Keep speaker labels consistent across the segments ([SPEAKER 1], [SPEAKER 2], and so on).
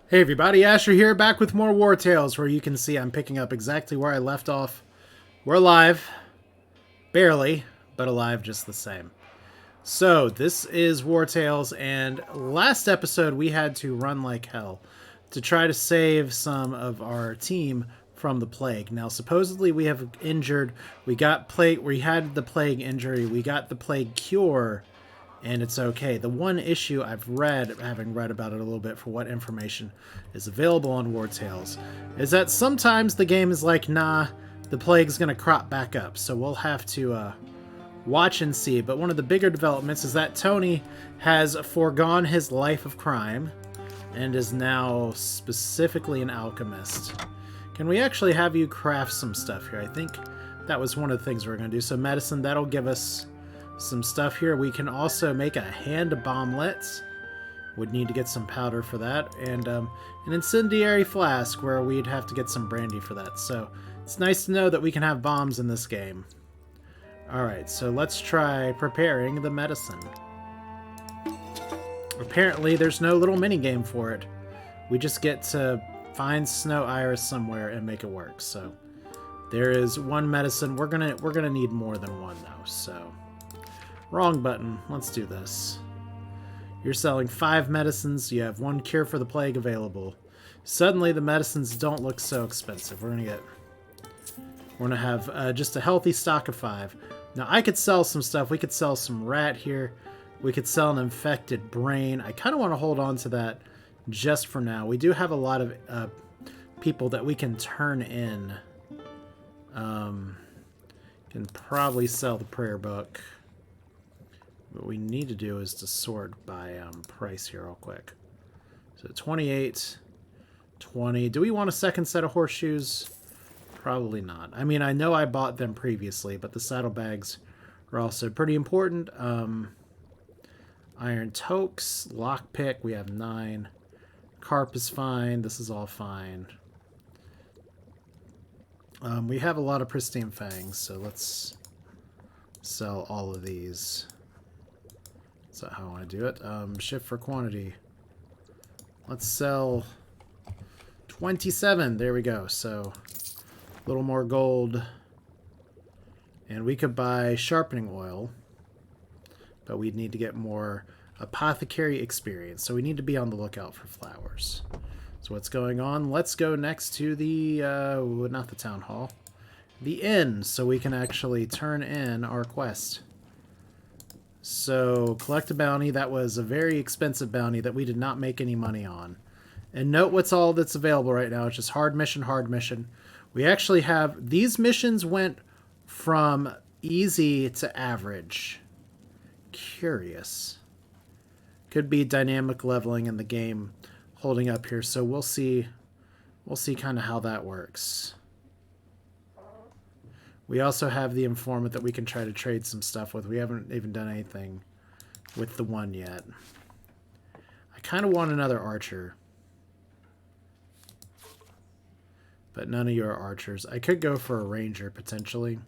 [SPEAKER 1] Hey everybody, Asher here, back with more Wartales, where you can see I'm picking up exactly where I left off. We're alive. Barely, but alive just the same. So, this is Wartales, and last episode we had to run like hell to try to save some of our team from the plague. Now, supposedly we have injured, we had the plague injury, we got the plague cure, and it's okay. The one issue I've read, having read about it a little bit for what information is available on Wartales, is that sometimes the game is like, nah, the plague's gonna crop back up, so we'll have to watch and see. But one of the bigger developments is that Tony has foregone his life of crime and is now specifically an alchemist. Can we actually have you craft some stuff here? I think that was one of the things we're going to do. So medicine, that'll give us some stuff here. We can also make a hand bomblet. Would need to get some powder for that. And an incendiary flask where we'd have to get some brandy for that. So it's nice to know that we can have bombs in this game. Alright, so let's try preparing the medicine. Apparently there's no little mini game for it. We just get to find Snow Iris somewhere and make it work. So there is one medicine. We're gonna need more than one though, so wrong button. Let's do this. You're selling 5 medicines. You have 1 cure for the plague available. Suddenly the medicines don't look so expensive. We're gonna have just a healthy stock of 5. Now I could sell some stuff. We could sell some rat here. We could sell an infected brain. I kind of want to hold on to that just for now. We do have a lot of people that we can turn in. Can probably sell the prayer book. What we need to do is to sort by price here real quick. So 28, 20. Do we want a second set of horseshoes? Probably not. I mean, I know I bought them previously, but the saddlebags are also pretty important. Iron Tokes, Lockpick, we have 9. Carp is fine. This is all fine. We have a lot of pristine fangs, so let's sell all of these. Is that how I want to do it? Shift for quantity. Let's sell 27. There we go. So a little more gold. And we could buy sharpening oil. But we'd need to get more apothecary experience. So we need to be on the lookout for flowers. So what's going on? Let's go next to the, not the town hall, the inn, so we can actually turn in our quest. So collect a bounty. That was a very expensive bounty that we did not make any money on. And note what's all that's available right now. It's just hard mission, hard mission. We actually have, these missions went from easy to average. Curious. Could be dynamic leveling in the game holding up here, so we'll see kind of how that works. We also have the informant that we can try to trade some stuff with. We haven't even done anything with the one yet. I kind of want another archer, but none of you are archers. I could go for a ranger potentially.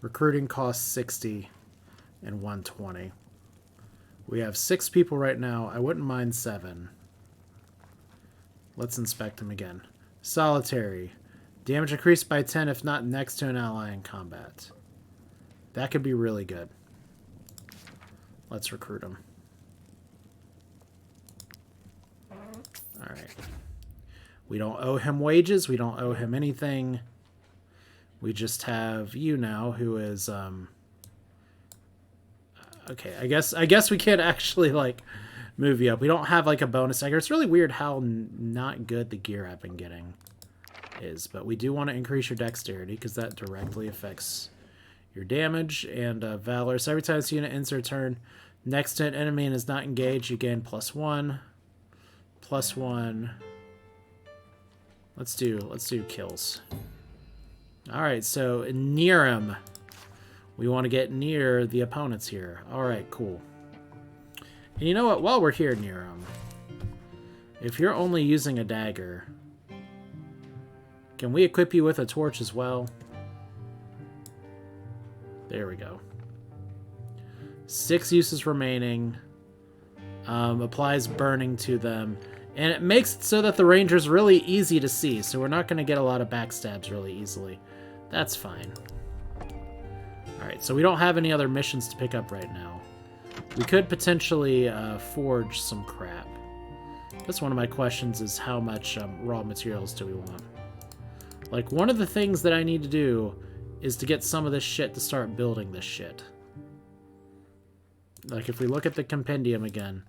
[SPEAKER 1] Recruiting costs 60 and 120. We have 6 people right now. I wouldn't mind 7. Let's inspect them again. Solitary. Damage increased by 10 if not next to an ally in combat. That could be really good. Let's recruit him. Alright. We don't owe him wages. We don't owe him anything. We just have you now, who is okay. I guess we can't actually like move you up. We don't have like a bonus dagger. It's really weird how not good the gear I've been getting is, but we do want to increase your dexterity because that directly affects your damage and valor. So every time this unit ends their turn next to an enemy and is not engaged, you gain +1, +1. Let's do kills. Alright, so near him. We want to get near the opponents here. Alright, cool. And you know what? While we're here near him, if you're only using a dagger, can we equip you with a torch as well? There we go. 6 uses remaining. applies burning to them, and it makes it so that the ranger's really easy to see, so we're not going to get a lot of backstabs really easily. That's fine. Alright, so we don't have any other missions to pick up right now. We could potentially forge some crap. That's one of my questions, is how much raw materials do we want? Like, one of the things that I need to do is to get some of this shit to start building this shit. Like, if we look at the compendium again,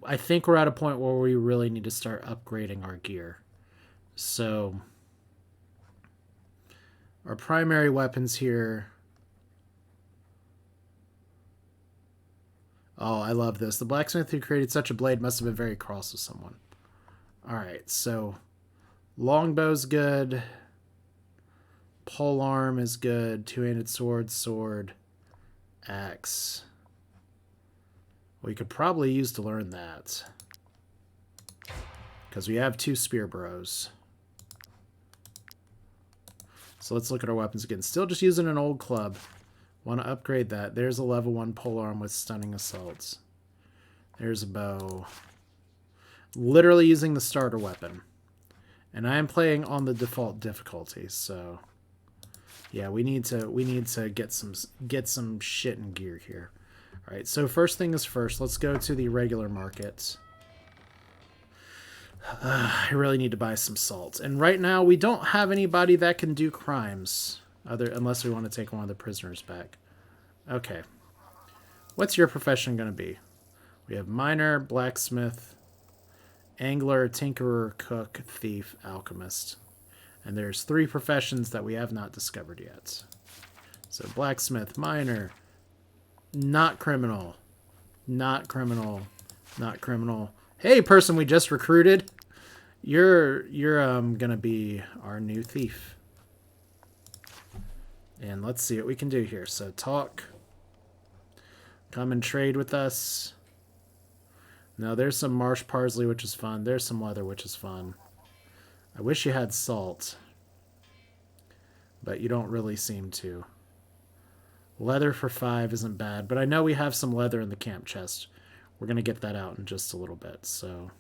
[SPEAKER 1] I think we're at a point where we really need to start upgrading our gear. So, our primary weapons here. Oh, I love this. The blacksmith who created such a blade must have been very cross with someone. Alright, so longbow's good. Polearm is good. Two-handed sword, axe. We could probably use to learn that, because we have 2 spear bros. So let's look at our weapons again. Still just using an old club. Want to upgrade that. There's a level 1 polearm with stunning assaults. There's a bow. Literally using the starter weapon. And I am playing on the default difficulty, so yeah, we need to get some shit in gear here. All right, so first thing is first, let's go to the regular market. I really need to buy some salt. And right now, we don't have anybody that can do crimes, unless we want to take one of the prisoners back. Okay. What's your profession going to be? We have miner, blacksmith, angler, tinkerer, cook, thief, alchemist. And there's 3 professions that we have not discovered yet. So blacksmith, miner, not criminal, not criminal, not criminal. Hey, person we just recruited, you're gonna be our new thief. And let's see what we can do here. So talk, come and trade with us. Now there's some marsh parsley, which is fun. There's some leather, which is fun. I wish you had salt, but you don't really seem to. Leather for 5 isn't bad, but I know we have some leather in the camp chest. We're gonna get that out in just a little bit, so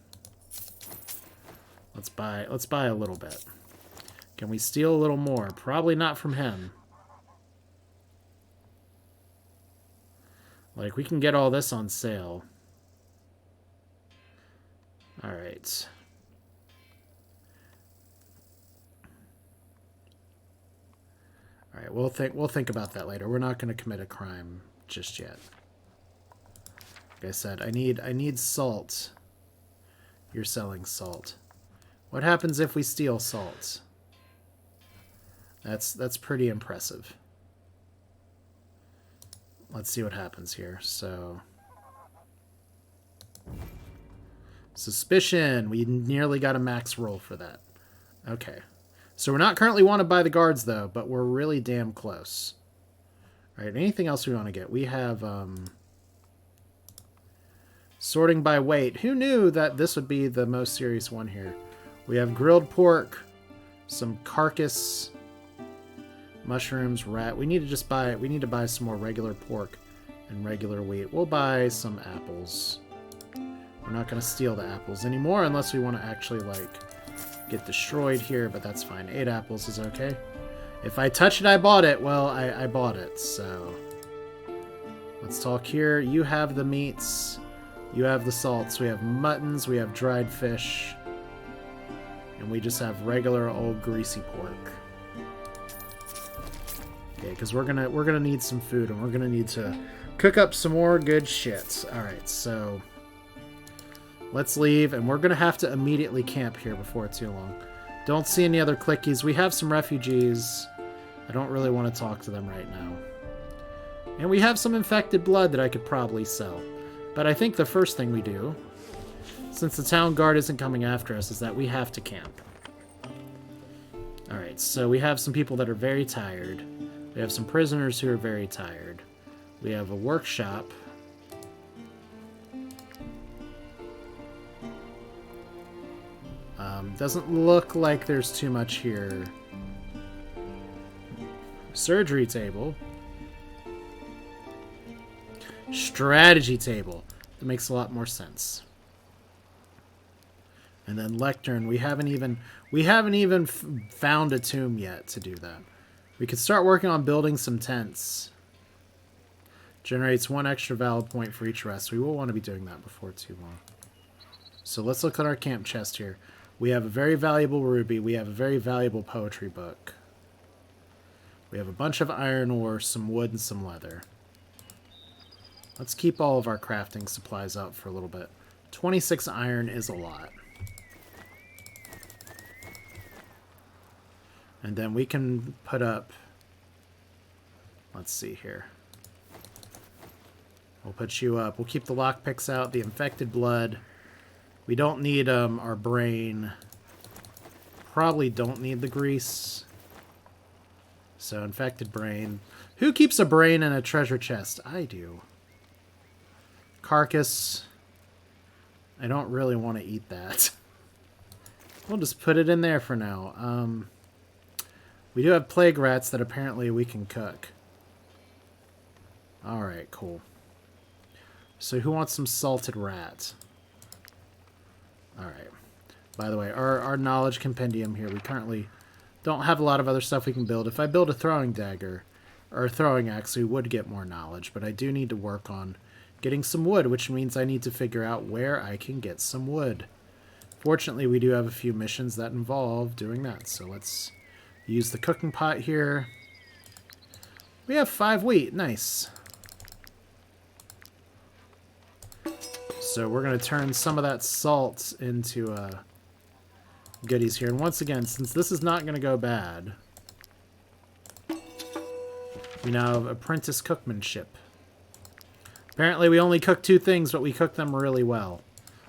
[SPEAKER 1] let's buy a little bit. Can we steal a little more? Probably not from him. Like, we can get all this on sale. All right. All right, we'll think about that later. We're not going to commit a crime just yet. Like I said, I need salt. You're selling salt. What happens if we steal salt? That's pretty impressive. Let's see what happens here. So, suspicion. We nearly got a max roll for that. Okay. So we're not currently wanted by the guards, though, but we're really damn close. All right, anything else we want to get? We have sorting by weight. Who knew that this would be the most serious one here? We have grilled pork, some carcass, mushrooms, rat. We need to buy some more regular pork and regular wheat. We'll buy some apples. We're not going to steal the apples anymore unless we want to actually, like, get destroyed here, but that's fine. 8 apples is okay. If I touch it, I bought it. Well, I bought it, so let's talk here. You have the meats. You have the salts. We have muttons. We have dried fish. And we just have regular old greasy pork. Okay, because we're gonna need some food, and we're gonna need to cook up some more good shit. Alright, so let's leave, and we're going to have to immediately camp here before it's too long. Don't see any other clickies. We have some refugees. I don't really want to talk to them right now. And we have some infected blood that I could probably sell. But I think the first thing we do, since the town guard isn't coming after us, is that we have to camp. Alright, so we have some people that are very tired. We have some prisoners who are very tired. We have a workshop. Doesn't look like there's too much here. Surgery table. Strategy table. That makes a lot more sense. And then lectern, we haven't even found a tomb yet to do that. We could start working on building some tents. Generates 1 extra valid point for each rest. We will want to be doing that before too long. So let's look at our camp chest here. We have a very valuable ruby. We have a very valuable poetry book. We have a bunch of iron ore, some wood, and some leather. Let's keep all of our crafting supplies out for a little bit. 26 iron is a lot. And then we can put up... Let's see here. We'll put you up. We'll keep the lockpicks out, the infected blood. We don't need our brain. Probably don't need the grease. So, infected brain. Who keeps a brain in a treasure chest? I do. Carcass. I don't really want to eat that. We'll just put it in there for now. We do have plague rats that apparently we can cook. Alright, cool. So who wants some salted rat? Alright. By the way, our knowledge compendium here, we currently don't have a lot of other stuff we can build. If I build a throwing dagger, or a throwing axe, we would get more knowledge, but I do need to work on getting some wood, which means I need to figure out where I can get some wood. Fortunately, we do have a few missions that involve doing that, so let's use the cooking pot here. We have 5 wheat. Nice. So we're going to turn some of that salt into goodies here. And once again, since this is not going to go bad, we now have apprentice cookmanship. Apparently we only cook 2 things, but we cook them really well.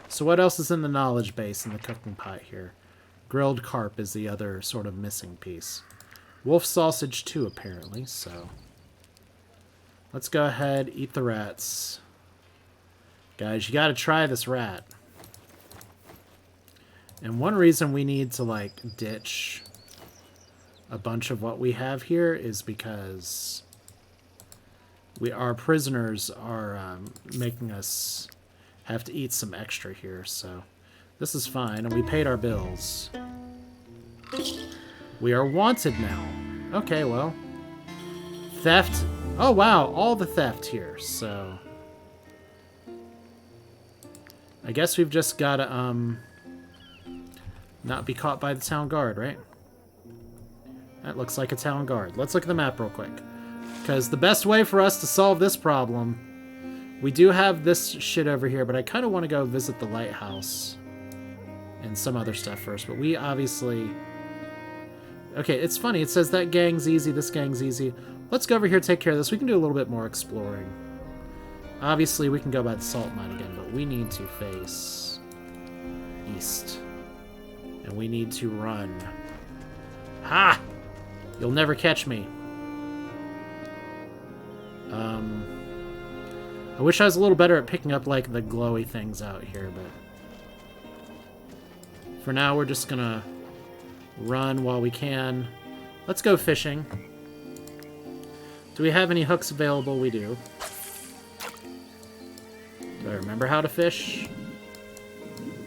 [SPEAKER 1] So what else is in the knowledge base in the cooking pot here? Grilled carp is the other sort of missing piece. Wolf sausage too, apparently, so... Let's go ahead, eat the rats. Guys, you gotta try this rat. And one reason we need to, like, ditch a bunch of what we have here is because our prisoners are making us have to eat some extra here, so this is fine, and we paid our bills. We are wanted now. Okay, well. Theft. Oh, wow, all the theft here, so... I guess we've just gotta, not be caught by the town guard, right? That looks like a town guard. Let's look at the map real quick. Because the best way for us to solve this problem... We do have this shit over here, but I kind of want to go visit the lighthouse. And some other stuff first, but we obviously... Okay, it's funny. It says that gang's easy, this gang's easy. Let's go over here and take care of this. We can do a little bit more exploring. Obviously, we can go by the salt mine again, but we need to face east. And we need to run. Ha! You'll never catch me. I wish I was a little better at picking up, like, the glowy things out here, but... For now, we're just gonna run while we can. Let's go fishing. Do we have any hooks available? We do. Do I remember how to fish?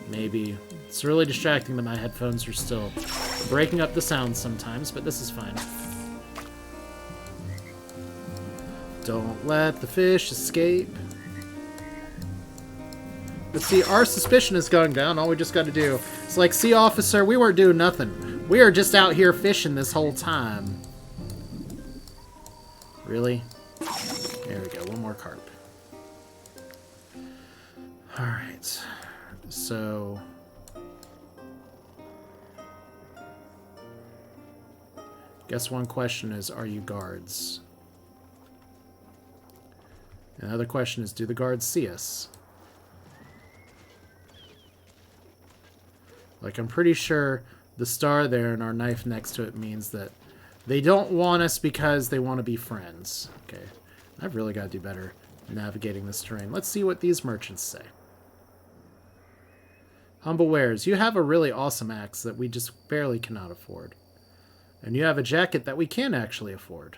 [SPEAKER 1] Maybe. It's really distracting that my headphones are still breaking up the sound sometimes, but this is fine. Don't let the fish escape. But see, our suspicion is going down. All we just got to do is like, see, officer, we weren't doing nothing. We are just out here fishing this whole time. Really? There we go. One more carp. Alright. So... Guess one question is, are you guards? Another question is, do the guards see us? Like, I'm pretty sure the star there and our knife next to it means that they don't want us because they want to be friends. Okay. I've really got to do better navigating this terrain. Let's see what these merchants say. Humble wares. You have a really awesome axe that we just barely cannot afford. And you have a jacket that we can actually afford.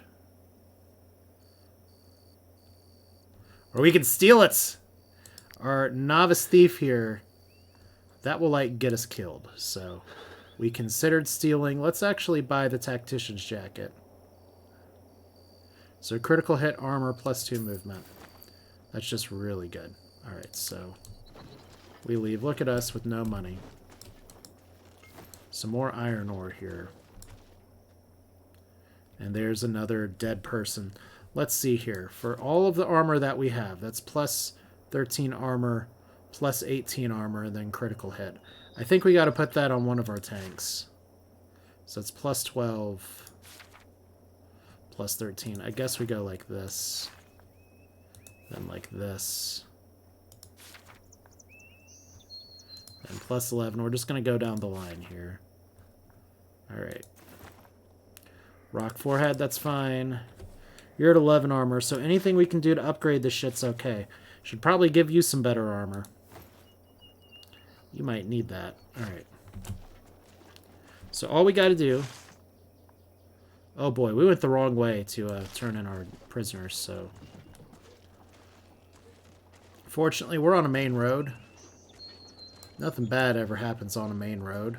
[SPEAKER 1] Or we can steal it! Our novice thief here, that will, like, get us killed. So we considered stealing. Let's actually buy the tactician's jacket. So critical hit armor plus 2 movement. That's just really good. Alright, so we leave. Look at us with no money. Some more iron ore here. And there's another dead person. Let's see here. For all of the armor that we have, that's plus 13 armor, plus 18 armor, and then critical hit. I think we got to put that on one of our tanks. So it's plus 12, plus 13. I guess we go like this. Then like this. And plus 11. We're just going to go down the line here. Alright. Rock forehead, that's fine. You're at 11 armor, so anything we can do to upgrade this shit's okay. Should probably give you some better armor. You might need that. Alright. So all we gotta do... Oh boy, we went the wrong way to turn in our prisoners, so... Fortunately, we're on a main road. Nothing bad ever happens on a main road.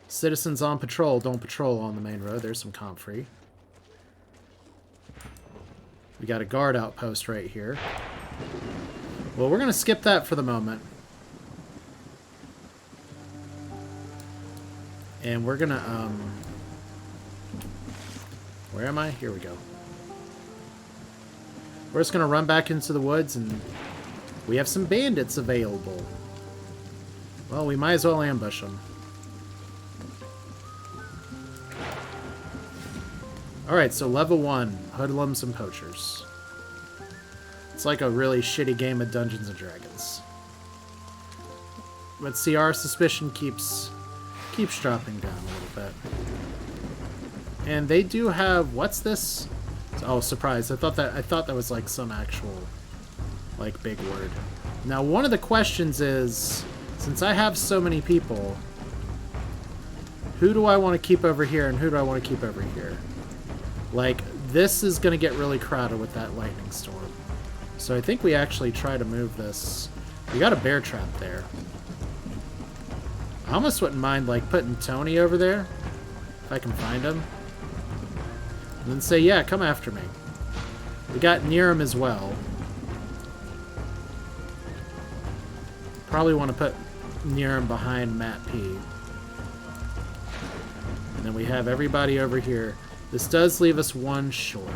[SPEAKER 1] Citizens on patrol don't patrol on the main road. There's some comfrey. We got a guard outpost right here. Well, we're going to skip that for the moment. And we're going to, where am I? Here we go. We're just going to run back into the woods, and we have some bandits available. Well, we might as well ambush them. Alright, so level 1, hoodlums and poachers. It's like a really shitty game of Dungeons & Dragons. But see, our suspicion keeps dropping down a little bit. And they do have, what's this? Oh, surprise. I thought that was like some actual, like, big word. Now, one of the questions is, since I have so many people, who do I want to keep over here and who do I want to keep over here? Like, this is going to get really crowded with that lightning storm. So I think we actually try to move this. We got a bear trap there. I almost wouldn't mind, like, putting Tony over there, if I can find him. And then say, yeah, come after me. We got near him as well. Probably want to put near him behind Matt P. And then we have everybody over here. This does leave us one short.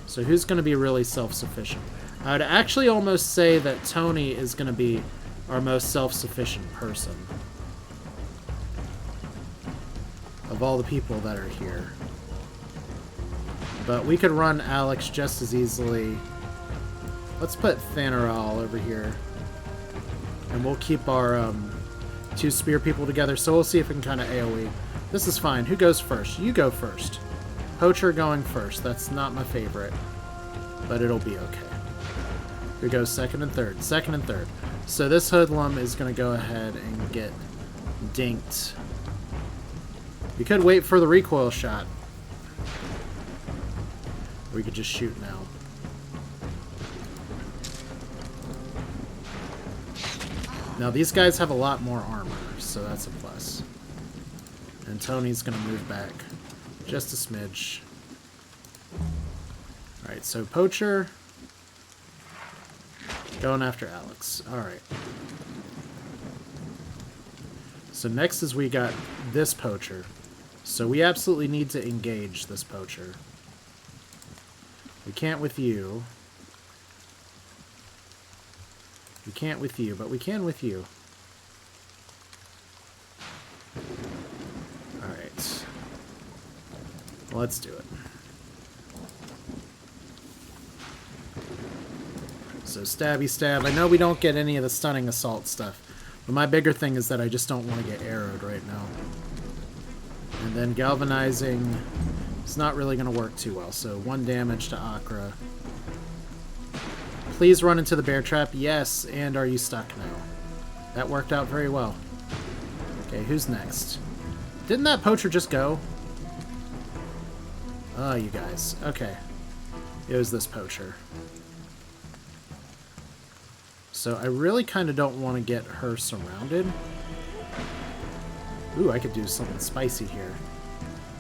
[SPEAKER 1] So who's going to be really self-sufficient? I would actually almost say that Tony is going to be our most self-sufficient person. Of all the people that are here. But we could run Alex just as easily. Let's put Thanaral over here. And we'll keep our 2 spear people together. So we'll see if we can kind of AoE. This is fine. Who goes first? You go first. Poacher going first. That's not my favorite. But it'll be okay. Who goes second and third? Second and third. So this hoodlum is going to go ahead and get dinked. We could wait for the recoil shot. We could just shoot now. Now these guys have a lot more armor, so that's a plus. And Tony's going to move back just a smidge. Alright, so Poacher going after Alex. Alright. So next is we got this Poacher. So we absolutely need to engage this Poacher. We can't with you. We can't with you, but we can with you. Alright. Let's do it. So stabby stab. I know we don't get any of the stunning assault stuff, but my bigger thing is that I just don't want to get arrowed right now. And then galvanizing is not really going to work too well. So 1 damage to Akra. Please run into the bear trap. Yes, and are you stuck now? That worked out very well. Okay, who's next? Didn't that Poacher just go? Oh, you guys. Okay. It was this Poacher. So I really kind of don't want to get her surrounded. Ooh, I could do something spicy here.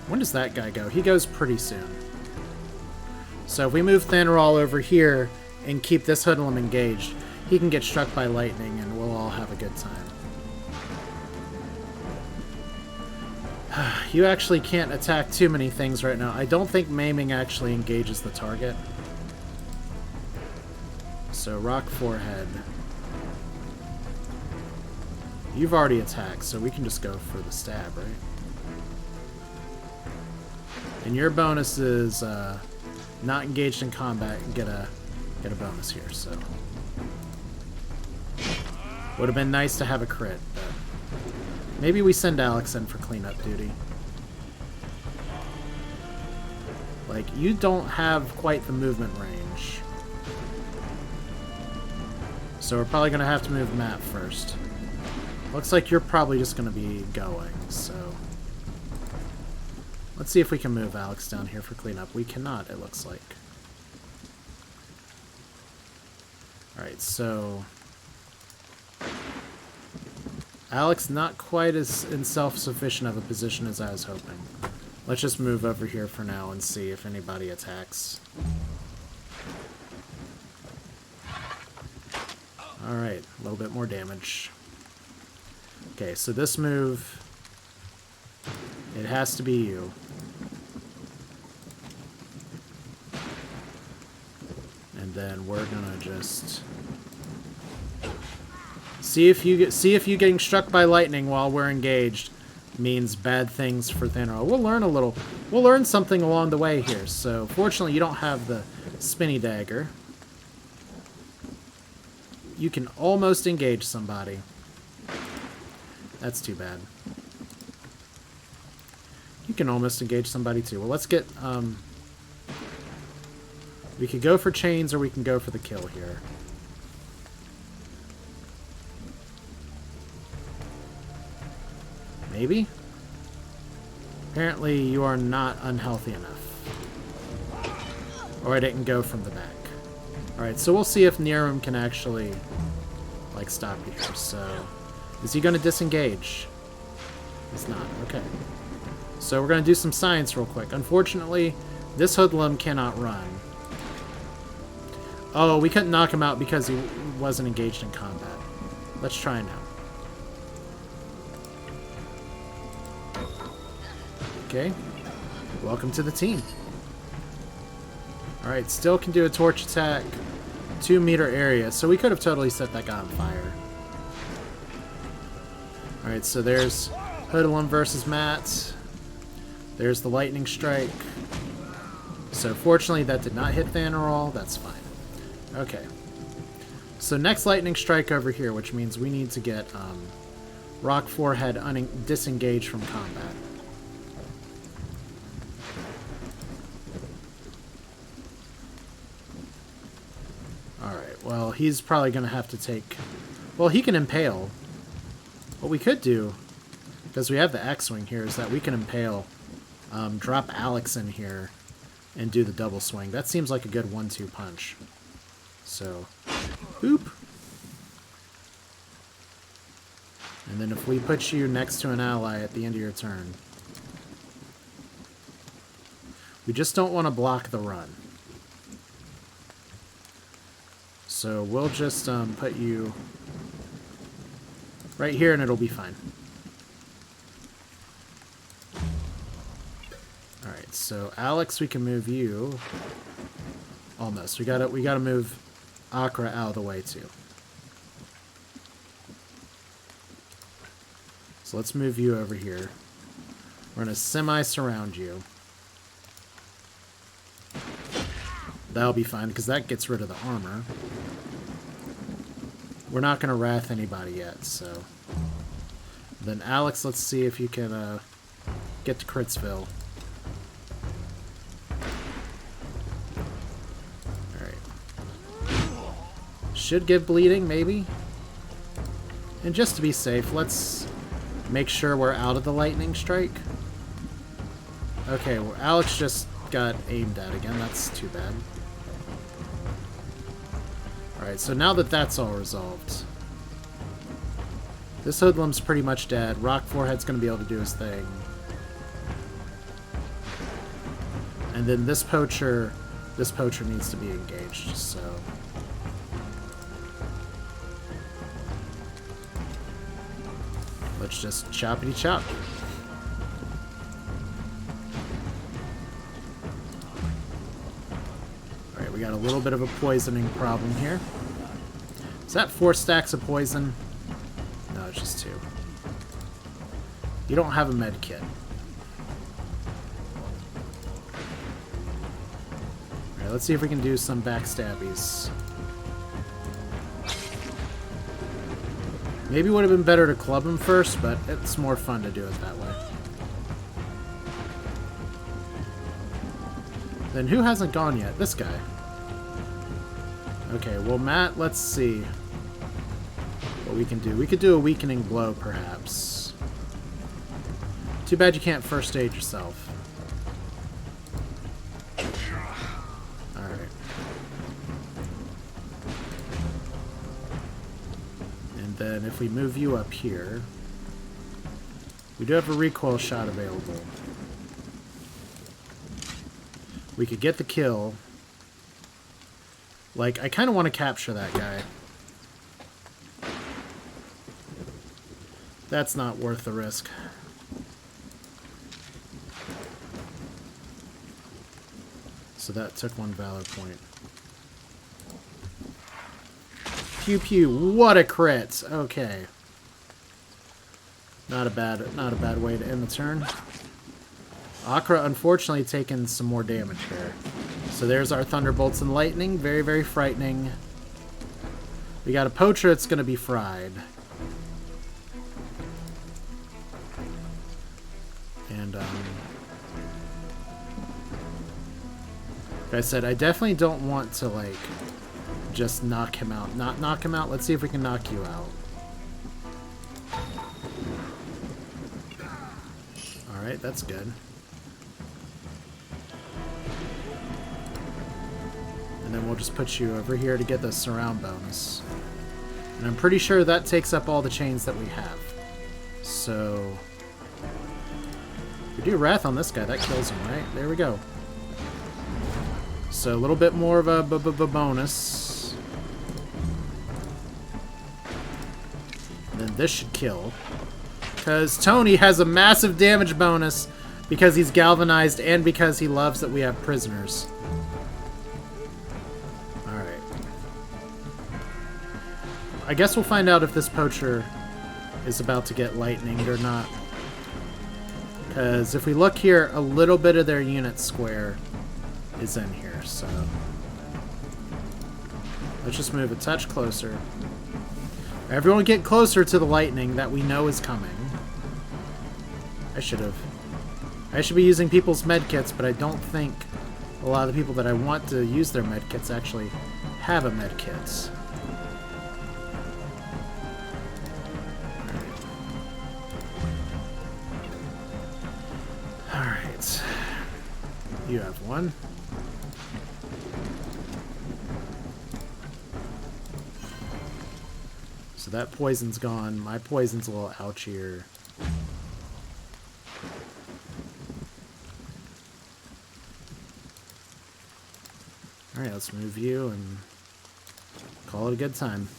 [SPEAKER 1] When does that guy go? He goes pretty soon. So if we move Thanarol over here and keep this hoodlum engaged, he can get struck by lightning and we'll all have a good time. You actually can't attack too many things right now. I don't think maiming actually engages the target. So rock forehead. You've already attacked, so we can just go for the stab, right? And your bonus is not engaged in combat and get a bonus here, so. Would have been nice to have a crit, but maybe we send Alex in for cleanup duty. Like, you don't have quite the movement range. So we're probably going to have to move Matt first. Looks like you're probably just going to be going, so. Let's see if we can move Alex down here for cleanup. We cannot, it looks like. Alright, so Alex not quite as in self-sufficient of a position as I was hoping. Let's just move over here for now and see if anybody attacks. Alright, a little bit more damage. Okay, so this move, it has to be you. And then we're gonna just see if you getting struck by lightning while we're engaged means bad things for Thanarol. We'll learn something along the way here. So fortunately you don't have the spinny dagger. You can almost engage somebody. That's too bad. You can almost engage somebody too. Well, let's get we could go for chains or we can go for the kill here. Maybe? Apparently you are not unhealthy enough. Or I didn't go from the back. Alright, so we'll see if Niram can actually, like, stop you here. So, is he going to disengage? He's not. Okay. So we're going to do some science real quick. Unfortunately, this hoodlum cannot run. Oh, we couldn't knock him out because he wasn't engaged in combat. Let's try now. Okay. Welcome to the team. Alright, still can do a torch attack. 2-meter area. So we could have totally set that guy on fire. Alright, so there's Hoodlum versus Matt. There's the lightning strike. So fortunately that did not hit Thanarol. That's fine. Okay. So next lightning strike over here, which means we need to get Rock Forehead disengaged from combat. Alright, well, he's probably going to have to take... Well, he can impale. What we could do, because we have the X-Wing here, is that we can impale, drop Alex in here, and do the double swing. That seems like a good 1-2 punch. So, boop. And then if we put you next to an ally at the end of your turn, we just don't want to block the run. So we'll just put you right here and it'll be fine. Alright, so Alex, we can move you. Almost. We gotta move Akra out of the way too. So let's move you over here. We're gonna semi-surround you. That'll be fine, because that gets rid of the armor. We're not gonna wrath anybody yet, so... Then Alex, let's see if you can get to Critsville. Should give bleeding, maybe. And just to be safe, let's make sure we're out of the lightning strike. Okay, well, Alex just got aimed at again. That's too bad. Alright, so now that that's all resolved, this hoodlum's pretty much dead. Rock Forehead's going to be able to do his thing. And then this poacher needs to be engaged, so... let's just choppity chop. Alright, we got a little bit of a poisoning problem here. Is that 4 stacks of poison? No, it's just 2. You don't have a med kit. Alright, let's see if we can do some backstabbies. Maybe it would have been better to club him first, but it's more fun to do it that way. Then who hasn't gone yet? This guy. Okay, well, Matt, let's see what we can do. We could do a weakening blow, perhaps. Too bad you can't first aid yourself. Alright. And then if we move you up here, we do have a recoil shot available. We could get the kill. Like, I kind of want to capture that guy. That's not worth the risk. So that took 1 valor point. Pew pew, what a crit! Okay. Not a bad way to end the turn. Akra unfortunately taken some more damage here. So there's our Thunderbolts and Lightning. Very, very frightening. We got a poacher that's going to be fried. And, like I said, I definitely don't want to, like, just knock him out. Not knock him out. Let's see if we can knock you out. Alright, that's good. And then we'll just put you over here to get the surround bonus. And I'm pretty sure that takes up all the chains that we have. So... we do Wrath on this guy. That kills him, right? There we go. So a little bit more of a bonus. And then this should kill. Because Tony has a massive damage bonus because he's galvanized and because he loves that we have prisoners. Alright. I guess we'll find out if this poacher is about to get lightninged or not. Because if we look here, a little bit of their unit square is in here, so... let's just move a touch closer. Everyone get closer to the lightning that we know is coming. I should be using people's medkits, but I don't think a lot of the people that I want to use their medkits actually have a medkit. Alright. You have one. So that poison's gone. My poison's a little ouchier. Alright, let's move you and call it a good time.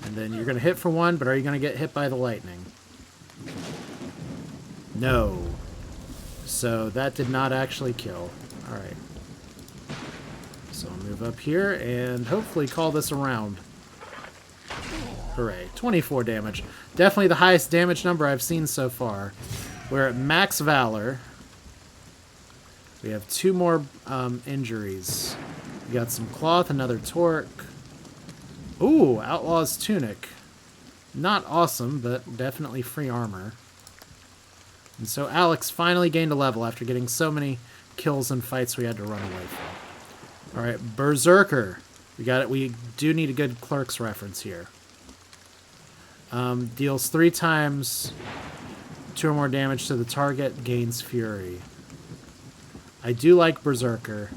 [SPEAKER 1] And then you're going to hit for 1, but are you going to get hit by the lightning? No. So that did not actually kill. Alright. So I'll move up here and hopefully call this a round. Hooray. 24 damage. Definitely the highest damage number I've seen so far. We're at max valor. We have 2 more injuries. We got some cloth, another torque. Ooh, Outlaw's Tunic. Not awesome, but definitely free armor. And so Alex finally gained a level after getting so many kills and fights we had to run away from. Alright, Berserker. We got it. We do need a good Clerk's reference here. Deals 3 times 2 or more damage to the target, gains Fury. I do like Berserker.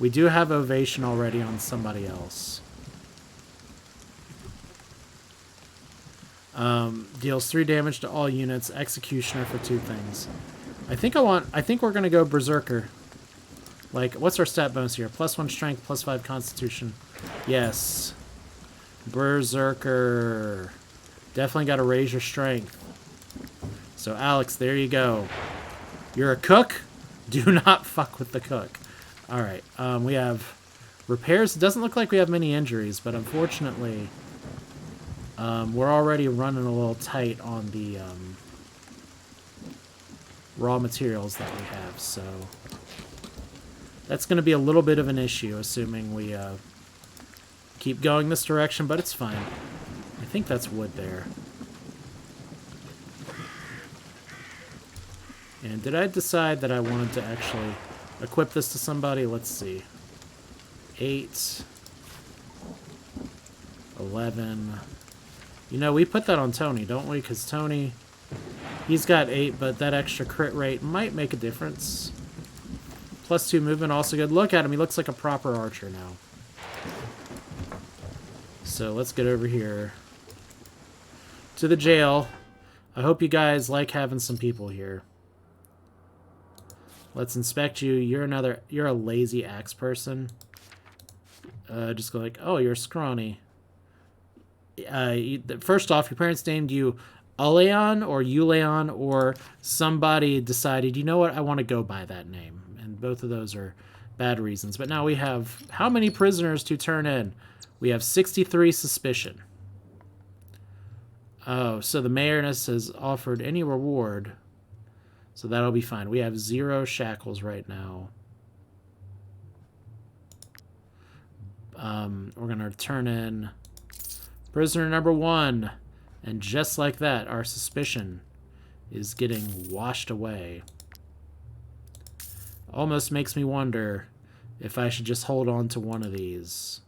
[SPEAKER 1] We do have Ovation already on somebody else. Deals 3 damage to all units. Executioner for 2 things. I think we're gonna go Berserker. Like, what's our stat bonus here? +1 strength, +5 constitution. Yes. Berserker. Definitely gotta raise your strength. So Alex, there you go. You're a cook? Do not fuck with the cook. Alright, we have repairs. It doesn't look like we have many injuries, but unfortunately, we're already running a little tight on the raw materials that we have, so that's going to be a little bit of an issue, assuming we keep going this direction, but it's fine. I think that's wood there. And did I decide that I wanted to actually equip this to somebody? Let's see. 8. 11. You know, we put that on Tony, don't we? Because Tony, he's got 8, but that extra crit rate might make a difference. +2 movement, also good. Look at him, he looks like a proper archer now. So let's get over here to the jail. I hope you guys like having some people here. Let's inspect you. You're a lazy axe person. Just go like, oh, you're scrawny. First off, your parents named you Aleon or Euleon, or somebody decided, you know what, I want to go by that name. And both of those are bad reasons. But now we have how many prisoners to turn in? We have 63 suspicion. Oh, so the mayoress has offered any reward. So that'll be fine. We have 0 shackles right now. We're going to turn in prisoner number 1. And just like that, our suspicion is getting washed away. Almost makes me wonder if I should just hold on to one of these.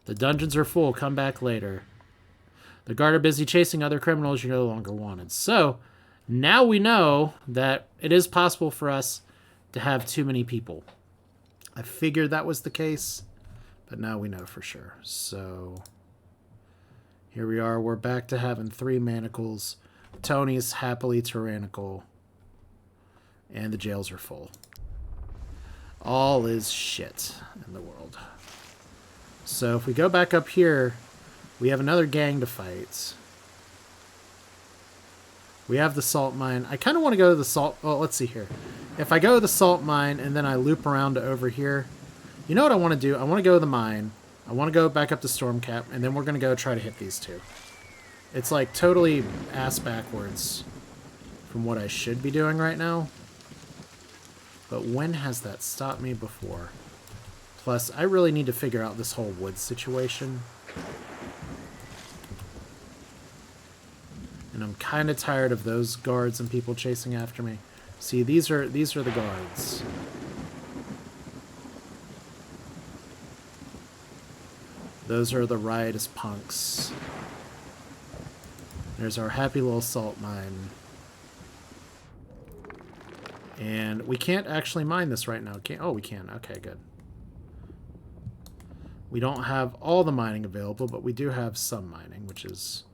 [SPEAKER 1] The dungeons are full. Come back later. The guard are busy chasing other criminals. You're no longer wanted. So now we know that it is possible for us to have too many people. I figured that was the case, but now we know for sure. So here we are. We're back to having 3 manacles. Tony's happily tyrannical. And the jails are full. All is shit in the world. So if we go back up here, we have another gang to fight. We have the salt mine. I kind of want to go to the salt... Well, let's see here. If I go to the salt mine and then I loop around to over here, you know what I want to do? I want to go to the mine. I want to go back up to Stormcap, and then we're going to go try to hit these 2. It's like totally ass backwards from what I should be doing right now. But when has that stopped me before? Plus, I really need to figure out this whole wood situation. And I'm kind of tired of those guards and people chasing after me. See, these are the guards. Those are the riotous punks. There's our happy little salt mine. And we can't actually mine this right now. Oh, we can. Okay, good. We don't have all the mining available, but we do have some mining, which is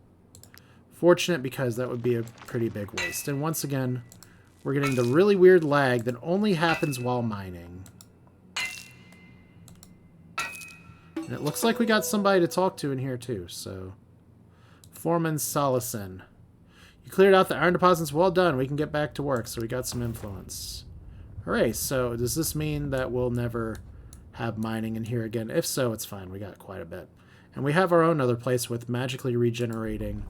[SPEAKER 1] fortunate because that would be a pretty big waste. And once again, we're getting the really weird lag that only happens while mining. And it looks like we got somebody to talk to in here too, so... Foreman Solison. You cleared out the iron deposits. Well done. We can get back to work, so we got some influence. Hooray. So does this mean that we'll never have mining in here again? If so, it's fine. We got quite a bit. And we have our own other place with magically regenerating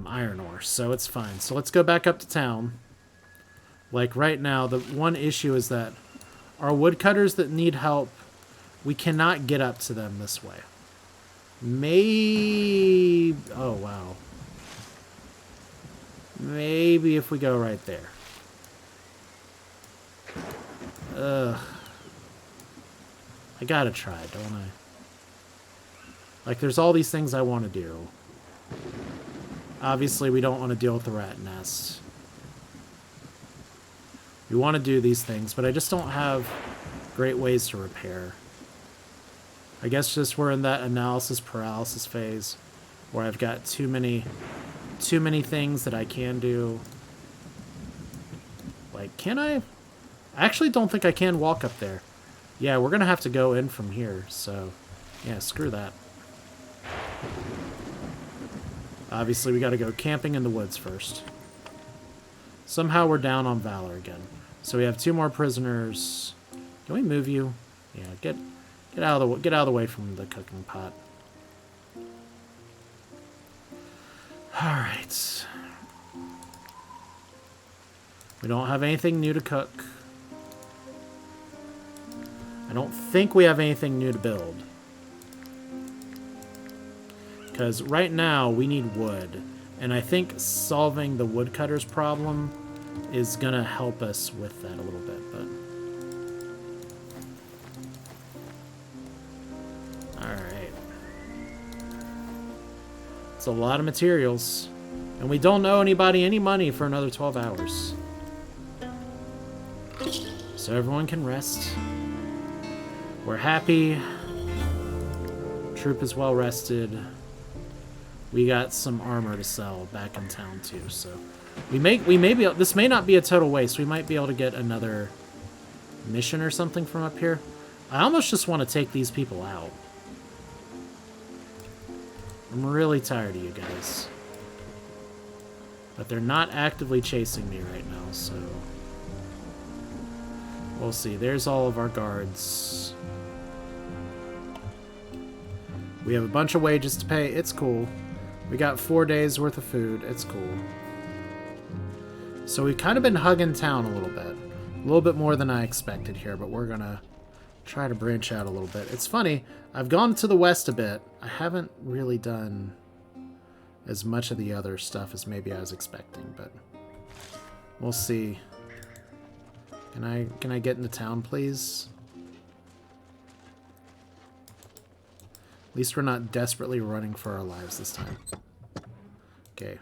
[SPEAKER 1] iron ore, so it's fine. So let's go back up to town. Like right now, the one issue is that our woodcutters that need help, we cannot get up to them this way. Maybe... Oh, wow. Maybe if we go right there. Ugh. I gotta try, don't I? Like, there's all these things I want to do. Obviously, we don't want to deal with the rat nest. We want to do these things, but I just don't have great ways to repair. I guess just we're in that analysis paralysis phase where I've got too many things that I can do. Like, can I? I actually don't think I can walk up there. Yeah, we're going to have to go in from here, so yeah, screw that. Obviously, we got to go camping in the woods first. Somehow we're down on Valor again. So we have 2 more prisoners. Can we move you? Yeah, get out of the way from the cooking pot. All right. We don't have anything new to cook. I don't think we have anything new to build. Because right now we need wood. And I think solving the woodcutter's problem is going to help us with that a little bit. But alright. It's a lot of materials. And we don't owe anybody any money for another 12 hours. So everyone can rest. We're happy. Troop is well rested. We got some armor to sell back in town too, so we may be, this may not be a total waste. We might be able to get another mission or something from up here. I almost just want to take these people out. I'm really tired of you guys. But they're not actively chasing me right now, so we'll see. There's all of our guards. We have a bunch of wages to pay. It's cool. We got 4 days worth of food. It's cool. So we've kind of been hugging town a little bit more than I expected here, but we're gonna try to branch out a little bit. It's funny, I've gone to the west a bit. I haven't really done as much of the other stuff as maybe I was expecting, but we'll see. Can I get into town, please? At least we're not desperately running for our lives this time. Okay.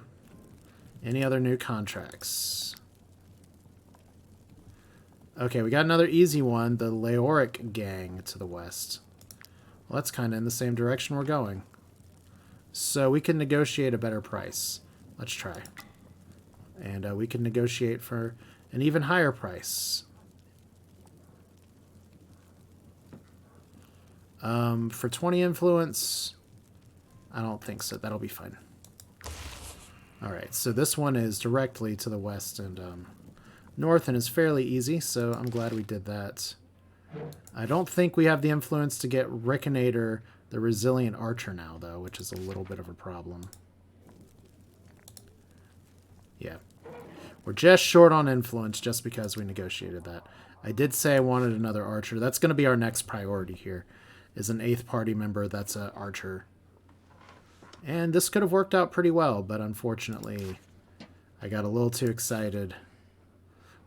[SPEAKER 1] Any other new contracts? Okay, we got another easy one. The Leoric gang to the west. Well, that's kind of in the same direction we're going. So we can negotiate a better price. Let's try. And we can negotiate for an even higher price. For 20 influence, I don't think so. That'll be fine. Alright, so this one is directly to the west and north and is fairly easy, so I'm glad we did that. I don't think we have the influence to get Rickinator, the resilient archer now, though, which is a little bit of a problem. Yeah. We're just short on influence just because we negotiated that. I did say I wanted another archer. That's going to be our next priority here, is an 8th party member that's an archer. And this could have worked out pretty well, but unfortunately, I got a little too excited.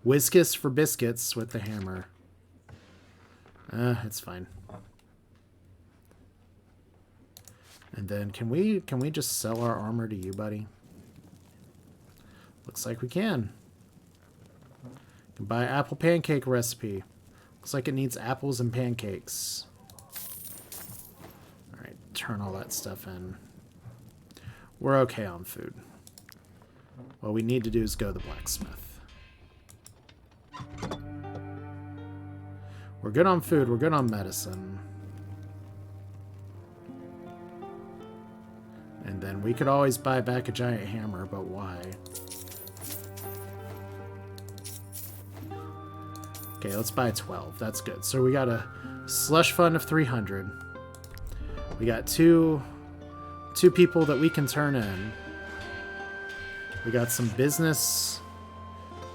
[SPEAKER 1] Whiskus for biscuits with the hammer. It's fine. And then can we just sell our armor to you, buddy? Looks like we can. Can buy apple pancake recipe. Looks like it needs apples and pancakes. Alright, turn all that stuff in. We're okay on food. What we need to do is go to the blacksmith. We're good on food. We're good on medicine. And then we could always buy back a giant hammer, but why? Okay, let's buy 12. That's good. So we got a slush fund of 300. We got two people that we can turn in. We got some business.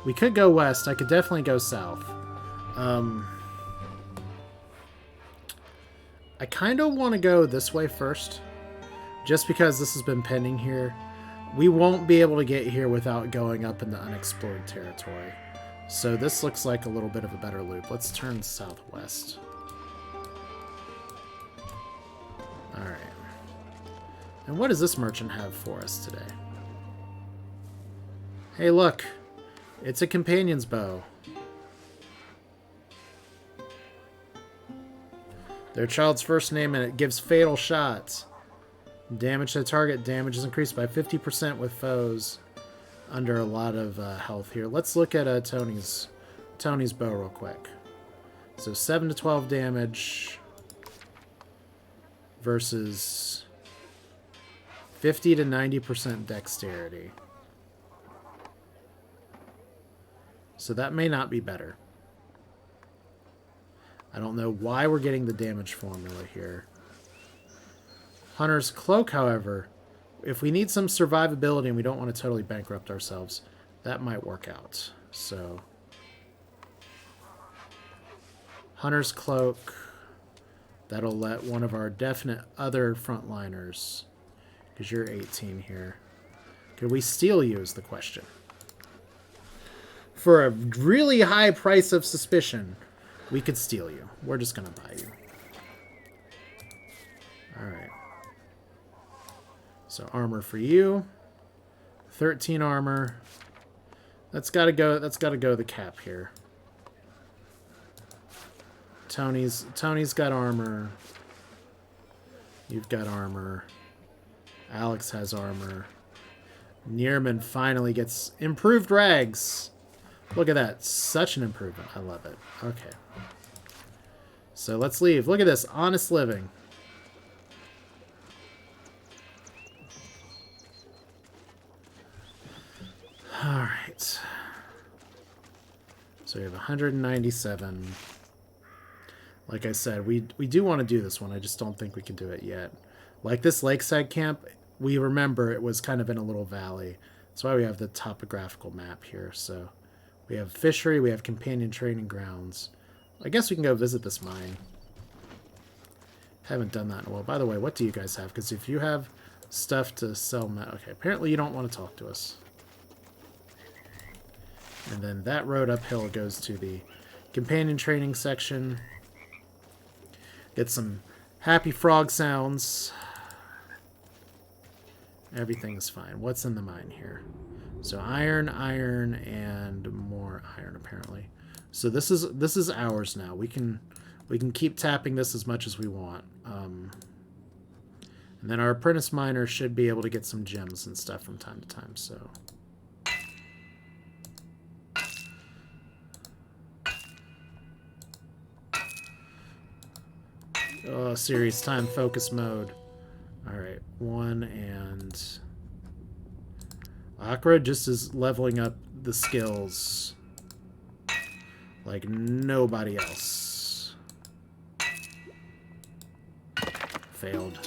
[SPEAKER 1] We could go west. I could definitely go south. I kind of want to go this way first, just because this has been pending here. We won't be able to get here without going up in the unexplored territory. So this looks like a little bit of a better loop. Let's turn southwest. Alright. And what does this merchant have for us today? Hey, look. It's a companion's bow. their child's first name, and it gives fatal shots. Damage to the target. Damage is increased by 50% with foes. Under a lot of health here. Let's look at Tony's bow real quick. So 7 to 12 damage versus 50 to 90% dexterity. So that may not be better. I don't know why we're getting the damage formula here. Hunter's Cloak, however, if we need some survivability and we don't want to totally bankrupt ourselves, that might work out. So, Hunter's Cloak, that'll let one of our definite other frontliners, because you're 18 here. Could we steal you is the question. For a really high price of suspicion, we could steal you. We're just going to buy you. Alright. So armor for you. 13 armor. That's gotta go the cap here. Tony's got armor. You've got armor. Alex has armor. Nearman finally gets improved rags. Look at that. Such an improvement. I love it. Okay. So let's leave. Look at this. Honest living. Alright. So we have 197. Like I said, we do want to do this one. I just don't think we can do it yet. Like this lakeside camp, we remember it was kind of in a little valley. That's why we have the topographical map here. So we have fishery, we have companion training grounds. I guess we can go visit this mine. Haven't done that in a while. By the way, what do you guys have? Because if you have stuff to sell... Okay, apparently you don't want to talk to us. And then that road uphill goes to the companion training section. Get some happy frog sounds. Everything's fine. What's in the mine here? So iron, and more iron apparently. So this is ours now. We can keep tapping this as much as we want. And then our apprentice miner should be able to get some gems and stuff from time to time. So. Oh, serious time focus mode. Alright, 1 and... Akra just is leveling up the skills like nobody else. Failed.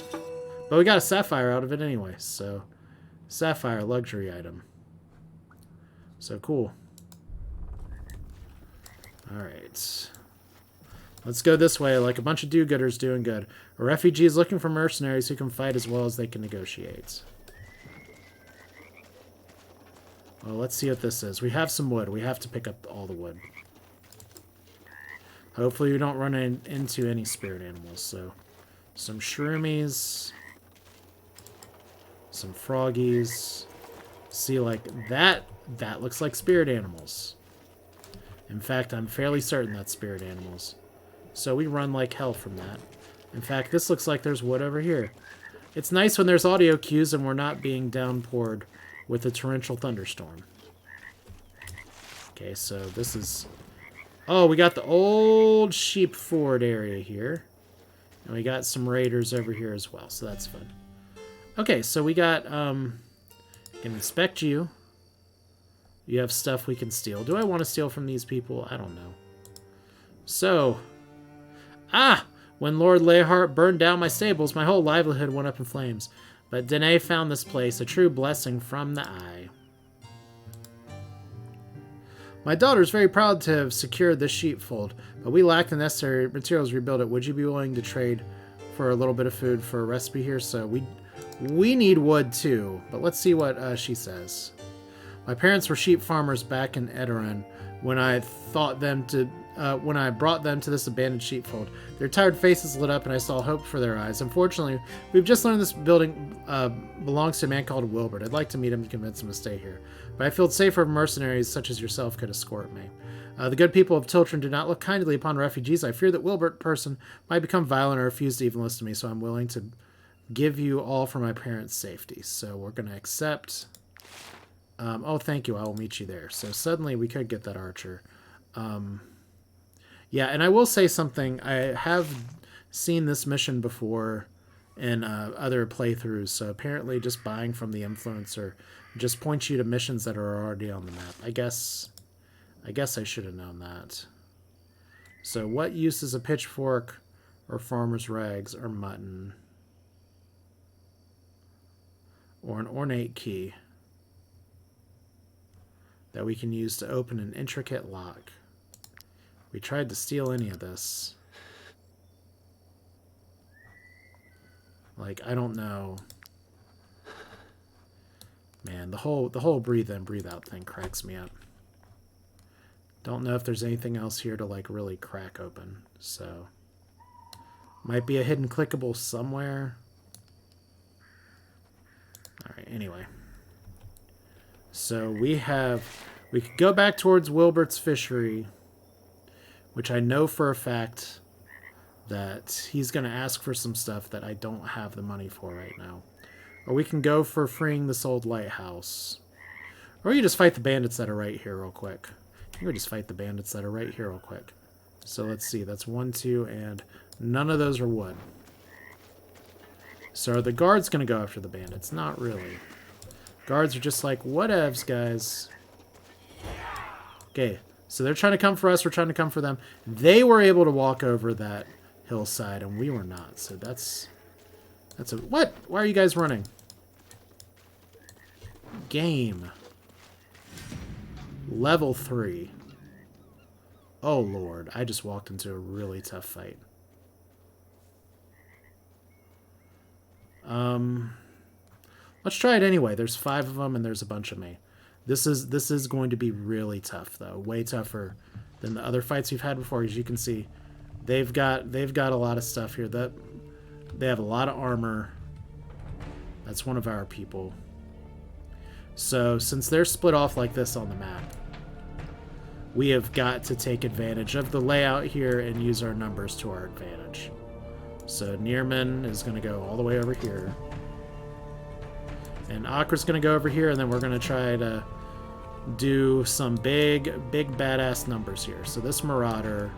[SPEAKER 1] But we got a sapphire out of it anyway, so... Sapphire, luxury item. So cool. Alright. Let's go this way, like a bunch of do-gooders doing good. A refugee is looking for mercenaries who can fight as well as they can negotiate. Well, let's see what this is. We have some wood. We have to pick up all the wood. Hopefully we don't run into any spirit animals. So, some shroomies. Some froggies. See, like, that looks like spirit animals. In fact, I'm fairly certain that's spirit animals. So we run like hell from that. In fact, this looks like there's wood over here. It's nice when there's audio cues and we're not being downpoured with a torrential thunderstorm. Okay, so this is... Oh, we got the old sheep ford area here. And we got some raiders over here as well, so that's fun. Okay, so we got... can inspect you. You have stuff we can steal. Do I want to steal from these people? I don't know. So... Ah! When Lord Leyhart burned down my stables, my whole livelihood went up in flames. But Danae found this place, a true blessing from the eye. My daughter is very proud to have secured this sheepfold, but we lack the necessary materials to rebuild it. Would you be willing to trade for a little bit of food for a recipe here? So we need wood too, but let's see what she says. My parents were sheep farmers back in Edoran. when I thought them to when I brought them to this abandoned sheepfold. Their tired faces lit up, and I saw hope for their eyes. Unfortunately, we've just learned this building belongs to a man called Wilbert. I'd like to meet him and convince him to stay here, but I feel it's safer if mercenaries such as yourself could escort me. The good people of Tiltron do not look kindly upon refugees. I fear that Wilbert person might become violent or refuse to even listen to me, so I'm willing to give you all for my parents' safety. So we're going to accept. Oh, thank you. I will meet you there. So suddenly we could get that archer. Yeah, and I will say something. I have seen this mission before in other playthroughs. So apparently just buying from the influencer just points you to missions that are already on the map. I guess I should have known that. So what use is a pitchfork or farmer's rags or mutton? Or an ornate key that we can use to open an intricate lock. We tried to steal any of this. Like, I don't know. Man, the whole breathe in, breathe out thing cracks me up. Don't know if there's anything else here to like really crack open. So might be a hidden clickable somewhere. Alright, anyway. So we could go back towards Wilbert's fishery, which I know for a fact that he's going to ask for some stuff that I don't have the money for right now. Or we can go for freeing this old lighthouse. Or we can just fight the bandits that are right here real quick. We can just fight the bandits that are right here real quick. So let's see, that's 1, 2, and none of those are wood. So are the guards going to go after the bandits? Not really. Guards are just like, whatevs, guys. Okay, so they're trying to come for us, we're trying to come for them. They were able to walk over that hillside, and we were not. So that's a... What? Why are you guys running? Game. Level 3. Oh, Lord. I just walked into a really tough fight. Let's try it anyway. There's 5 of them, and there's a bunch of me. This is going to be really tough, though. Way tougher than the other fights we've had before. As you can see, they've got a lot of stuff here. They have a lot of armor. That's one of our people. So since they're split off like this on the map, we have got to take advantage of the layout here and use our numbers to our advantage. So Nearman is going to go all the way over here. And Akra's going to go over here, and then we're going to try to do some big badass numbers here. So this Marauder,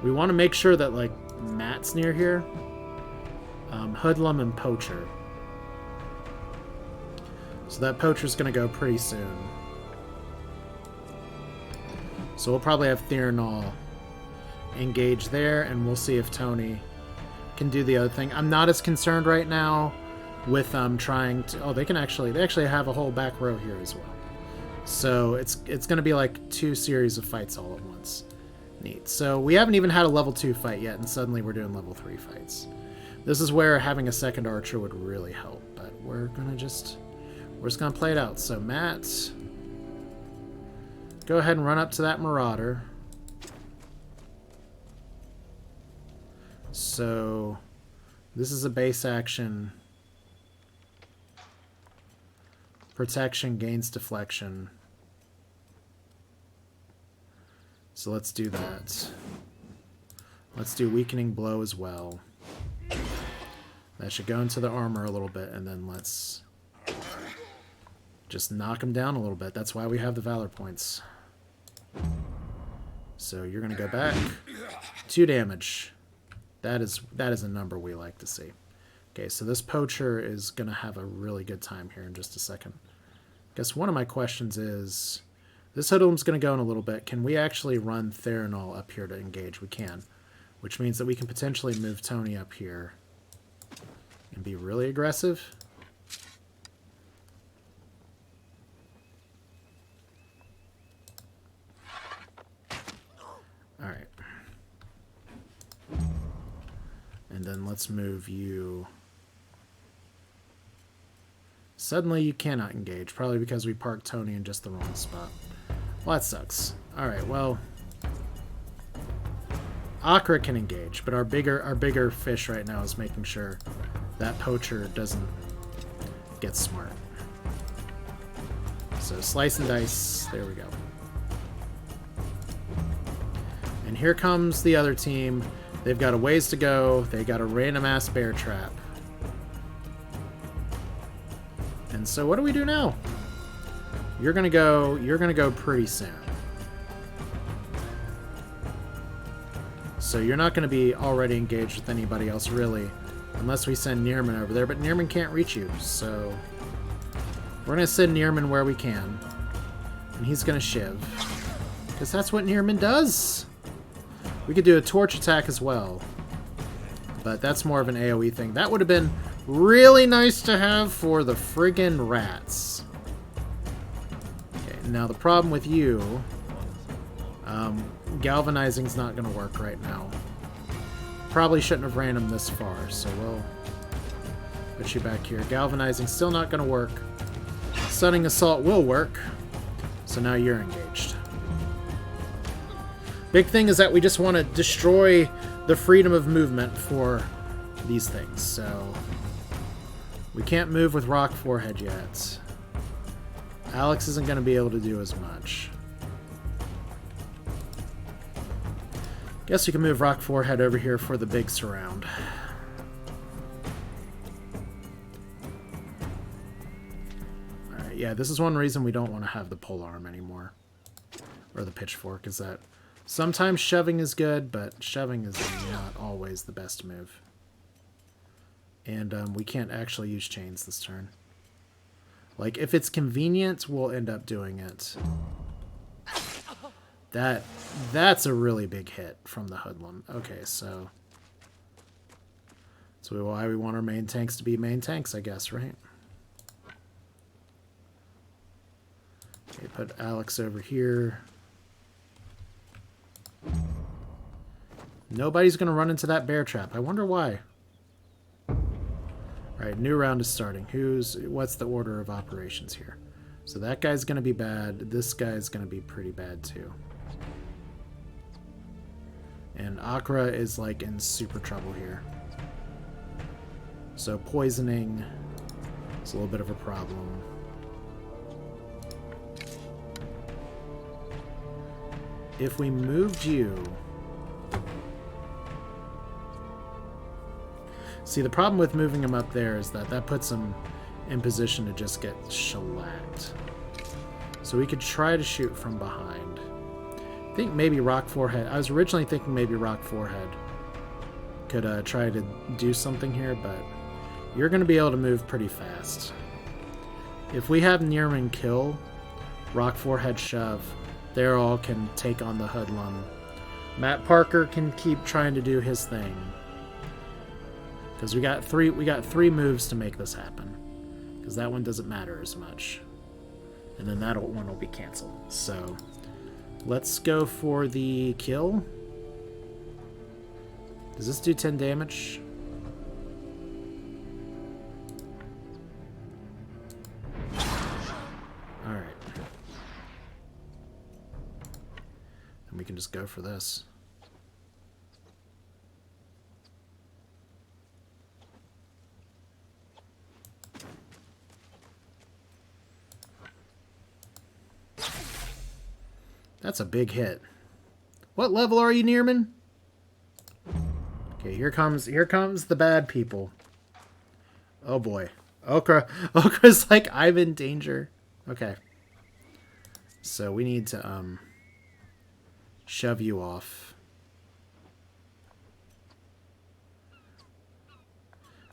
[SPEAKER 1] we want to make sure that like Matt's near here. Hoodlum and Poacher. So that Poacher's going to go pretty soon. So we'll probably have Theranol engage there, and we'll see if Tony can do the other thing. I'm not as concerned right now with trying to... Oh, they actually have a whole back row here as well. So it's going to be like 2 series of fights all at once. Neat. So we haven't even had a level 2 fight yet, and suddenly we're doing level 3 fights. This is where having a second archer would really help, but we're just gonna play it out. So Matt, go ahead and run up to that Marauder. So this is a base action. Protection gains deflection. So let's do that. Let's do weakening blow as well. That should go into the armor a little bit, and then let's just knock him down a little bit. That's why we have the Valor points. So you're going to go back. 2 damage. That is a number we like to see. Okay, so this Poacher is going to have a really good time here in just a second. Guess one of my questions is, this Hoodlum's going to go in a little bit. Can we actually run Theranol up here to engage? We can. Which means that we can potentially move Tony up here and be really aggressive. Alright. And then let's move you Suddenly you cannot engage, probably because we parked Tony in just the wrong spot. Well, that sucks. Alright, well... Akra can engage, but our bigger fish right now is making sure that poacher doesn't get smart. So slice and dice, there we go. And here comes the other team. They've got a ways to go. They got a random ass bear trap. And so what do we do now? You're gonna go pretty soon. So you're not gonna be already engaged with anybody else really, unless we send Nearman over there, but Nearman can't reach you, so we're gonna send Nearman where we can. And he's gonna shiv. Because that's what Nearman does! We could do a torch attack as well. But that's more of an AoE thing. That would have been really nice to have for the friggin' rats. Okay, now the problem with you... galvanizing's not going to work right now. Probably shouldn't have ran him this far, so we'll put you back here. Galvanizing's still not going to work. Stunning Assault will work. So now you're engaged. Big thing is that we just want to destroy the freedom of movement for these things, so we can't move with Rock Forehead yet. Alex isn't going to be able to do as much. Guess we can move Rock Forehead over here for the big surround. Alright, yeah, this is one reason we don't want to have the polearm anymore. Or the pitchfork, is that sometimes shoving is good, but shoving is not always the best move. And we can't actually use chains this turn. Like, if it's convenient, we'll end up doing it. That's a really big hit from the hoodlum. Okay, so... that's why we want our main tanks to be main tanks, I guess, right? Okay, put Alex over here. Nobody's going to run into that bear trap. I wonder why. Alright, new round is starting. What's the order of operations here? So that guy's going to be bad. This guy's going to be pretty bad too. And Akra is like in super trouble here. So poisoning is a little bit of a problem. If we moved you... see, the problem with moving him up there is that puts him in position to just get shellacked. So we could try to shoot from behind. I think maybe Rock Forehead. I was originally thinking maybe Rock Forehead could try to do something here, but you're going to be able to move pretty fast. If we have Nearman kill, Rock Forehead shove, they all can take on the hoodlum. Matt Parker can keep trying to do his thing. Because we got three moves to make this happen. Because that one doesn't matter as much. And then that one will be canceled. So, let's go for the kill. Does this do 10 damage? Alright. And we can just go for this. That's a big hit. What level are you, Nearman? Okay, here comes the bad people. Oh boy. Okra's like, I'm in danger. Okay. So we need to shove you off.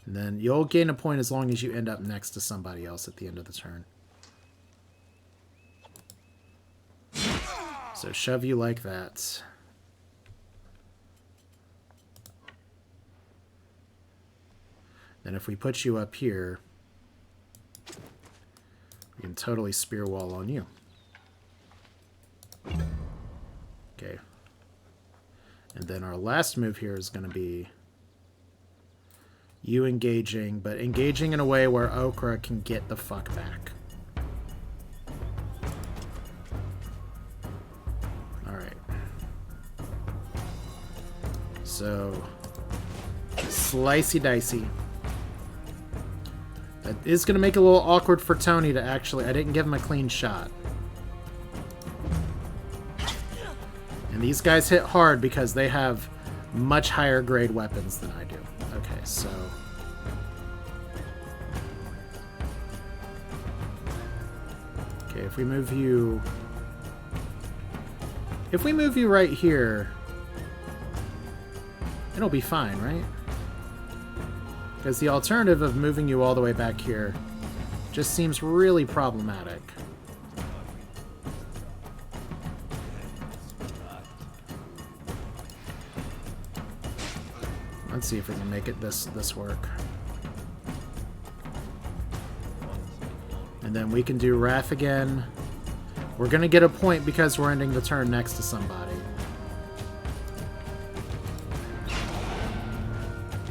[SPEAKER 1] And then you'll gain a point as long as you end up next to somebody else at the end of the turn. So shove you like that. Then if we put you up here, we can totally spear wall on you. Okay. And then our last move here is going to be You engaging, but engaging in a way where Okra can get the fuck back. Alright. So, slicey dicey. That is going to make it a little awkward for Tony to actually... I didn't give him a clean shot. And these guys hit hard because they have much higher grade weapons than I do. Okay, so... Okay, if we move you... If we move you right here... It'll be fine, right? Because the alternative of moving you all the way back here just seems really problematic. Let's see if we can make it this work. And then we can do Wrath again. We're going to get a point because we're ending the turn next to somebody.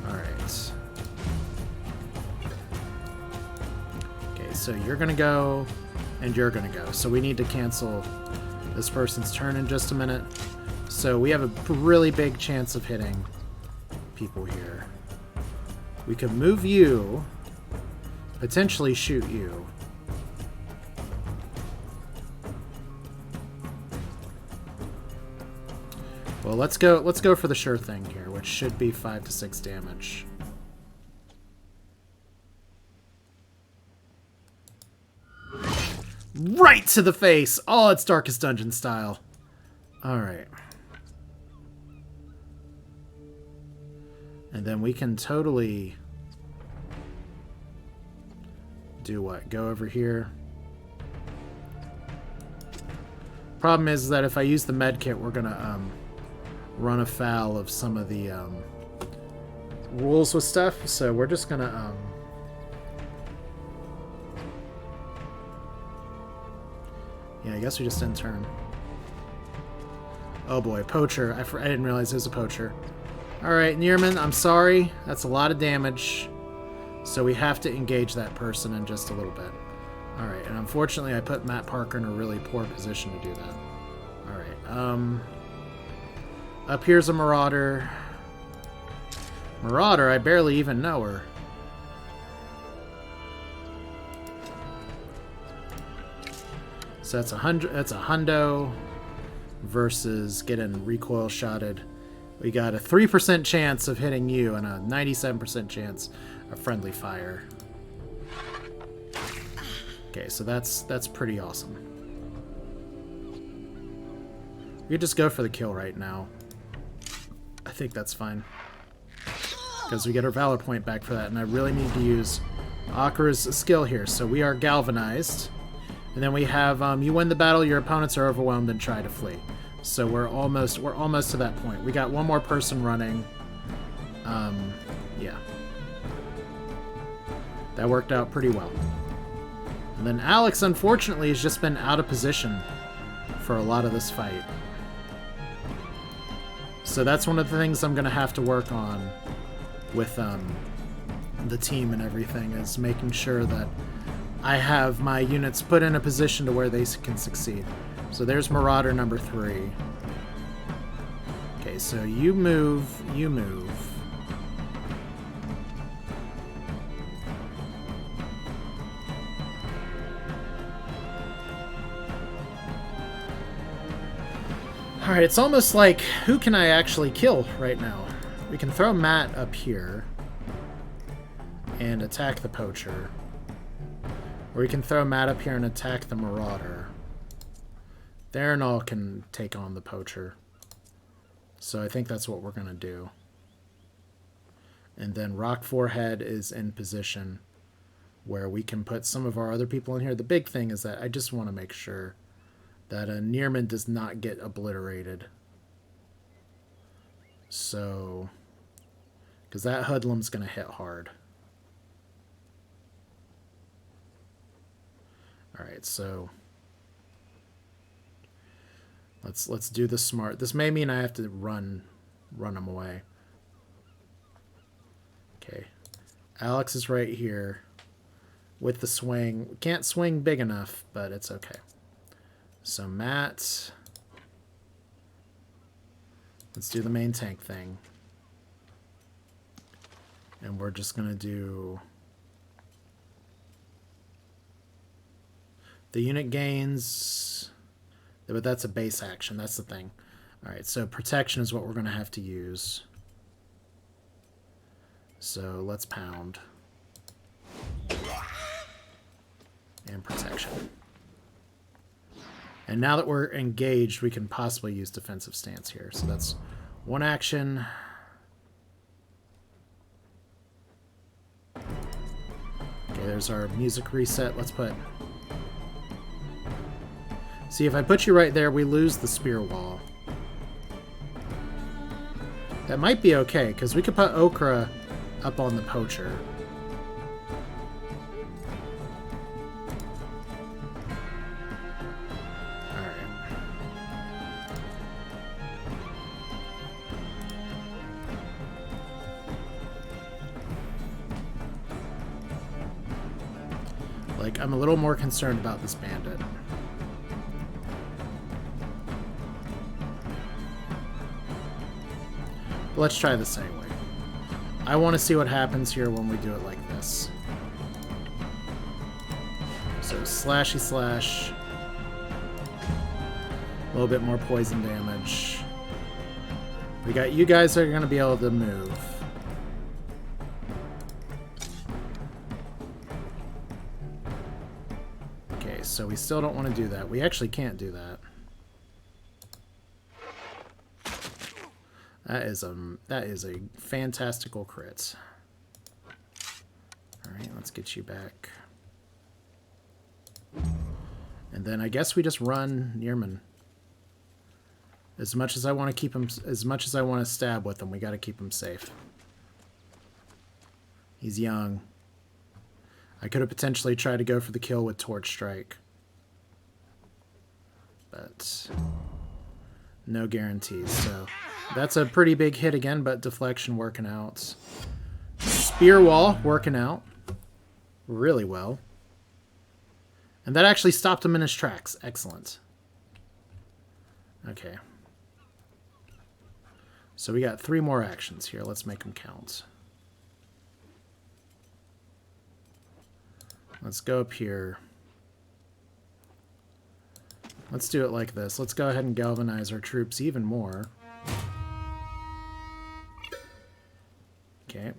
[SPEAKER 1] Alright. Okay, so you're going to go, and you're going to go. So we need to cancel this person's turn in just a minute. So we have a really big chance of hitting people here. We could move you, potentially shoot you. Well, let's go for the sure thing here, which should be 5 to 6 damage. Right to the face! Oh, it's Darkest Dungeon style. Alright. And then we can totally do what? Go over here. Problem is that if I use the med kit, we're gonna run afoul of some of the rules with stuff. So we're just gonna yeah, I guess we just end turn. Oh boy, poacher! I didn't realize it was a poacher. Alright, Nearman, I'm sorry. That's a lot of damage. So we have to engage that person in just a little bit. Alright, and unfortunately I put Matt Parker in a really poor position to do that. Alright, up here's a Marauder. Marauder, I barely even know her. So that's a hundo versus getting recoil shotted. We got a 3% chance of hitting you and a 97% chance of friendly fire. Okay, so that's pretty awesome. We could just go for the kill right now. I think that's fine. Because we get our Valor point back for that, and I really need to use Akira's skill here. So we are galvanized. And then we have, you win the battle, your opponents are overwhelmed and try to flee. So we're almost to that point. We got one more person running. Yeah. That worked out pretty well. And then Alex, unfortunately, has just been out of position for a lot of this fight. So that's one of the things I'm going to have to work on with the team and everything, is making sure that I have my units put in a position to where they can succeed. So there's Marauder number 3. Okay, so you move, you move. Alright, it's almost like, who can I actually kill right now? We can throw Matt up here and attack the poacher. Or we can throw Matt up here and attack the Marauder. Theranol can take on the poacher. So I think that's what we're going to do. And then Rock Forehead is in position where we can put some of our other people in here. The big thing is that I just want to make sure that a Nearman does not get obliterated. So, because that hoodlum's going to hit hard. Alright, so let's do the smart. This may mean I have to run them away. Okay. Alex is right here with the swing. Can't swing big enough, but it's okay. So Matt, let's do the main tank thing. And we're just going to do the unit gains, but that's a base action. That's the thing. All right, so protection is what we're going to have to use. So let's pound. And protection. And now that we're engaged, we can possibly use defensive stance here. So that's one action. Okay, there's our music reset. Let's put... See, if I put you right there, we lose the spear wall. That might be okay, because we could put Okra up on the poacher. Alright. Like, I'm a little more concerned about this bandit. Let's try this anyway. I want to see what happens here when we do it like this. So slashy slash. A little bit more poison damage. We got you guys that are going to be able to move. Okay, so we still don't want to do that. We actually can't do that. That is a fantastical crit. All right, let's get you back. And then I guess we just run Nearman. As much as I want to keep him, as much as I want to stab with him, we got to keep him safe. He's young. I could have potentially tried to go for the kill with Torch Strike, but no guarantees. So that's a pretty big hit again, but deflection working out. Spear wall working out really well. And that actually stopped him in his tracks. Excellent. Okay. So we got 3 more actions here. Let's make them count. Let's go up here. Let's do it like this. Let's go ahead and galvanize our troops even more. Okay.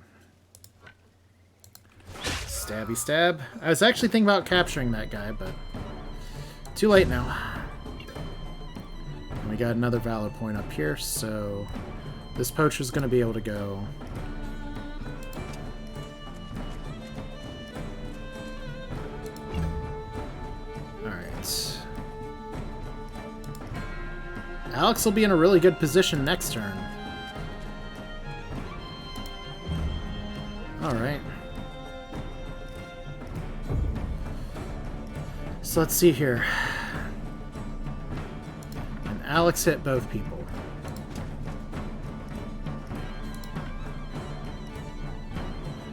[SPEAKER 1] Stabby stab. I was actually thinking about capturing that guy, but too late now. And we got another valor point up here, so this poacher's going to be able to go. Alright. Alex will be in a really good position next turn. Alright. So let's see here. And Alex hit both people.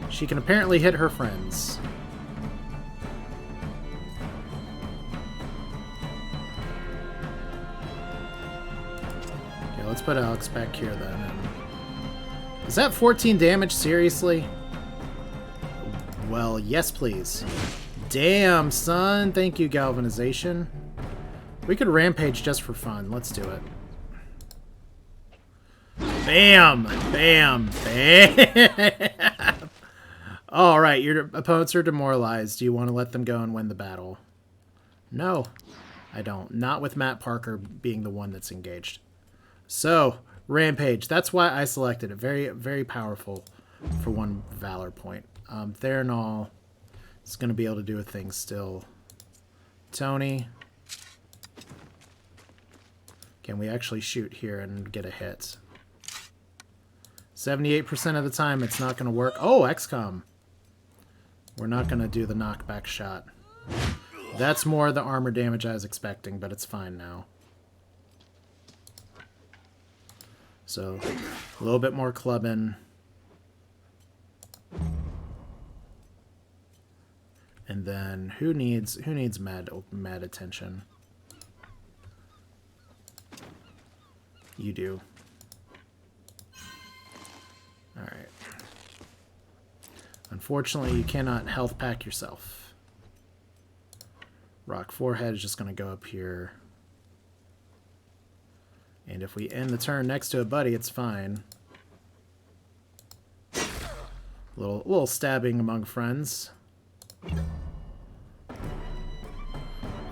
[SPEAKER 1] She can apparently hit her friends. Okay, let's put Alex back here then. Is that 14 damage? Seriously? Well, yes, please. Damn, son. Thank you, Galvanization. We could rampage just for fun. Let's do it. Bam! Bam! Bam! Alright, your opponents are demoralized. Do you want to let them go and win the battle? No, I don't. Not with Matt Parker being the one that's engaged. So, Rampage. That's why I selected it. Very, very powerful for 1 Valor point. Theranol is going to be able to do a thing still. Tony. Can we actually shoot here and get a hit? 78% of the time, it's not going to work. Oh, XCOM. We're not going to do the knockback shot. That's more the armor damage I was expecting, but it's fine now. So, a little bit more clubbing. And then who needs mad attention? You do. All right. Unfortunately, you cannot health pack yourself. Rock Forehead is just going to go up here. And if we end the turn next to a buddy, it's fine. Little stabbing among friends.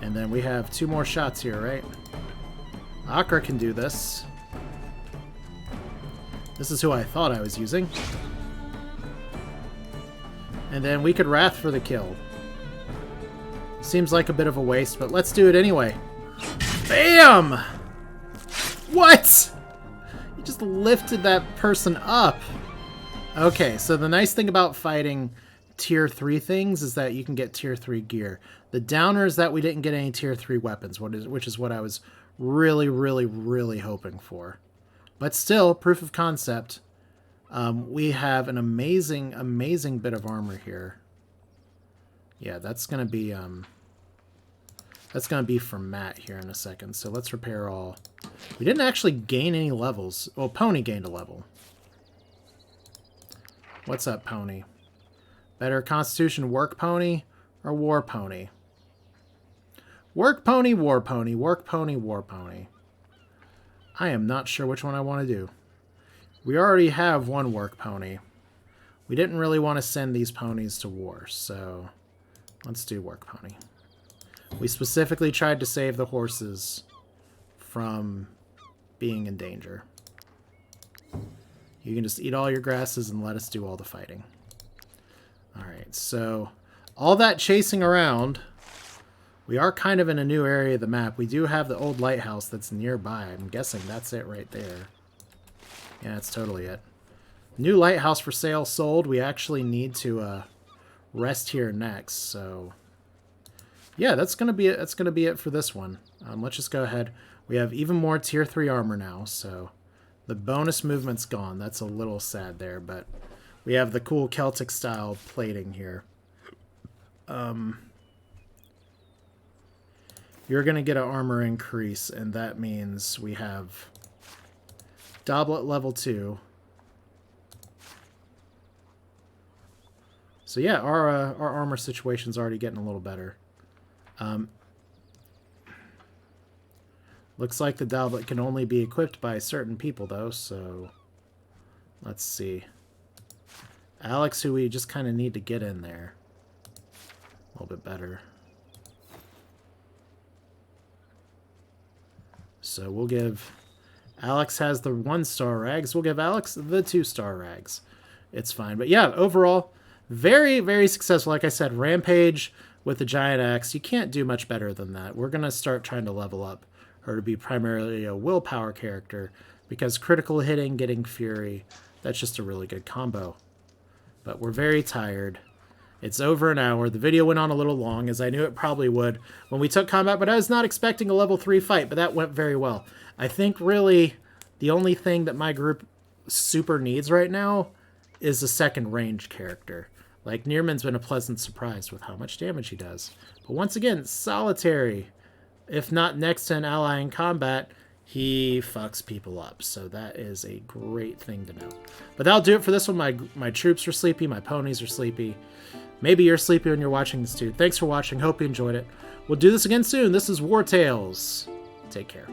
[SPEAKER 1] And then we have 2 more shots here, right? Akra can do this. This is who I thought I was using. And then we could Wrath for the kill. Seems like a bit of a waste, but let's do it anyway. Bam! What? You just lifted that person up. Okay, so the nice thing about fighting tier 3 things is that you can get tier 3 gear. The downer is that we didn't get any tier 3 weapons, which is what I was really, really, really hoping for. But still, proof of concept. We have an amazing, amazing bit of armor here. Yeah, that's gonna be from Matt here in a second. So let's repair all. We didn't actually gain any levels. Well, Pony gained a level. What's up, Pony? Better Constitution Work Pony or War Pony? Work Pony, War Pony, Work Pony, War Pony. I am not sure which one I want to do. We already have one Work Pony. We didn't really want to send these ponies to war, so let's do Work Pony. We specifically tried to save the horses from being in danger. You can just eat all your grasses and let us do all the fighting. Alright, so all that chasing around, we are kind of in a new area of the map. We do have the old lighthouse that's nearby. I'm guessing that's it right there. Yeah, that's totally it. New lighthouse for sale sold. We actually need to rest here next, so yeah, that's gonna be it. That's gonna be it for this one. Let's just go ahead. We have even more tier 3 armor now, so the bonus movement's gone. That's a little sad there, but we have the cool Celtic style plating here. You're gonna get an armor increase, and that means we have Doblet level 2. So yeah, our armor situation's already getting a little better. Looks like the Doblet can only be equipped by certain people, though, so let's see. Alex, who we just kind of need to get in there a little bit better. So we'll give... Alex has the 1-star rags. We'll give Alex the 2-star rags. It's fine. But yeah, overall, very, very successful. Like I said, Rampage with the Giant Axe. You can't do much better than that. We're going to start trying to level up her to be primarily a willpower character, because critical hitting, getting Fury, that's just a really good combo. But we're very tired. It's over an hour. The video went on a little long, as I knew it probably would when we took combat, but I was not expecting a level 3 fight, but that went very well. I think really the only thing that my group super needs right now is a second range character. Like, Nearman's been a pleasant surprise with how much damage he does. But once again, solitary. If not next to an ally in combat, he fucks people up. So that is a great thing to know. But that'll do it for this one. My troops are sleepy. My ponies are sleepy. Maybe you're sleepy when you're watching this too. Thanks for watching. Hope you enjoyed it. We'll do this again soon. This is Wartales. Take care.